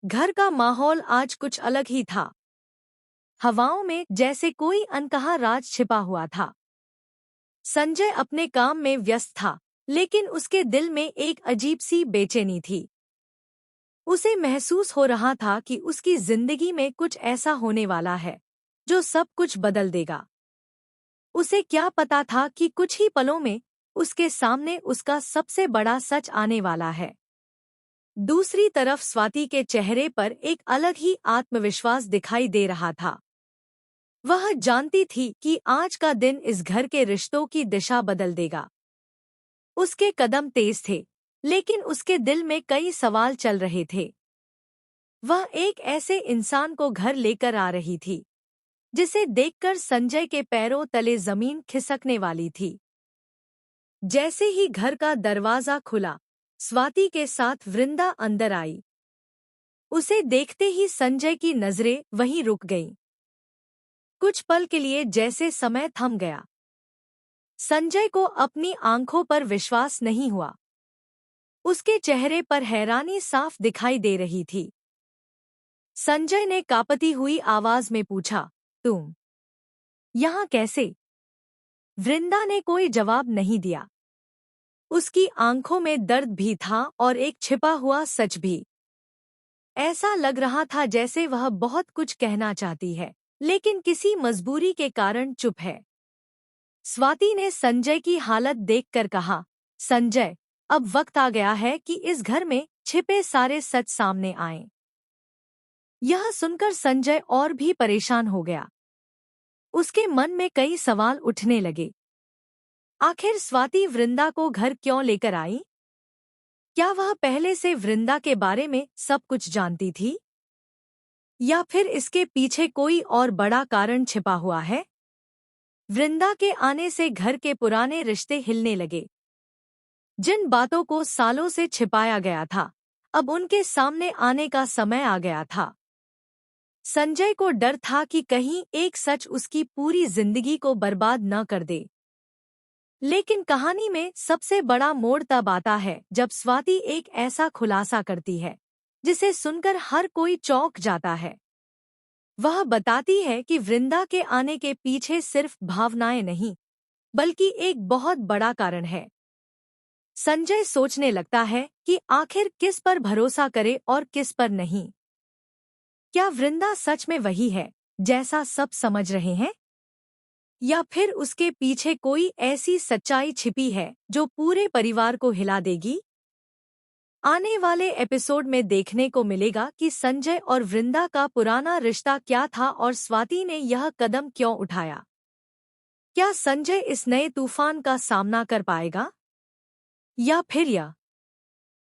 घर का माहौल आज कुछ अलग ही था। हवाओं में जैसे कोई अनकहा राज छिपा हुआ था। संजय अपने काम में व्यस्त था, लेकिन उसके दिल में एक अजीब सी बेचैनी थी। उसे महसूस हो रहा था कि उसकी जिंदगी में कुछ ऐसा होने वाला है जो सब कुछ बदल देगा। उसे क्या पता था कि कुछ ही पलों में उसके सामने उसका सबसे बड़ा सच आने वाला है। दूसरी तरफ स्वाति के चेहरे पर एक अलग ही आत्मविश्वास दिखाई दे रहा था। वह जानती थी कि आज का दिन इस घर के रिश्तों की दिशा बदल देगा। उसके कदम तेज थे, लेकिन उसके दिल में कई सवाल चल रहे थे। वह एक ऐसे इंसान को घर लेकर आ रही थी जिसे देखकर संजय के पैरों तले जमीन खिसकने वाली थी। जैसे ही घर का दरवाजा खुला, स्वाति के साथ वृंदा अंदर आई। उसे देखते ही संजय की नजरें वहीं रुक गईं। कुछ पल के लिए जैसे समय थम गया। संजय को अपनी आंखों पर विश्वास नहीं हुआ। उसके चेहरे पर हैरानी साफ दिखाई दे रही थी। संजय ने कांपती हुई आवाज में पूछा, तुम यहाँ कैसे? वृंदा ने कोई जवाब नहीं दिया। उसकी आंखों में दर्द भी था और एक छिपा हुआ सच भी। ऐसा लग रहा था जैसे वह बहुत कुछ कहना चाहती है, लेकिन किसी मजबूरी के कारण चुप है। स्वाति ने संजय की हालत देखकर कहा, संजय, अब वक्त आ गया है कि इस घर में छिपे सारे सच सामने आएं। यह सुनकर संजय और भी परेशान हो गया। उसके मन में कई सवाल उठने लगे। आखिर स्वाति वृंदा को घर क्यों लेकर आई? क्या वह पहले से वृंदा के बारे में सब कुछ जानती थी? या फिर इसके पीछे कोई और बड़ा कारण छिपा हुआ है? वृंदा के आने से घर के पुराने रिश्ते हिलने लगे। जिन बातों को सालों से छिपाया गया था, अब उनके सामने आने का समय आ गया था। संजय को डर था कि कहीं एक सच उसकी पूरी जिंदगी को बर्बाद न कर दे। लेकिन कहानी में सबसे बड़ा मोड़ तब आता है जब स्वाति एक ऐसा खुलासा करती है जिसे सुनकर हर कोई चौंक जाता है। वह बताती है कि वृंदा के आने के पीछे सिर्फ भावनाएं नहीं, बल्कि एक बहुत बड़ा कारण है। संजय सोचने लगता है कि आखिर किस पर भरोसा करे और किस पर नहीं। क्या वृंदा सच में वही है जैसा सब समझ रहे हैं? या फिर उसके पीछे कोई ऐसी सच्चाई छिपी है जो पूरे परिवार को हिला देगी? आने वाले एपिसोड में देखने को मिलेगा कि संजय और वृंदा का पुराना रिश्ता क्या था और स्वाति ने यह कदम क्यों उठाया। क्या संजय इस नए तूफान का सामना कर पाएगा? या फिर यह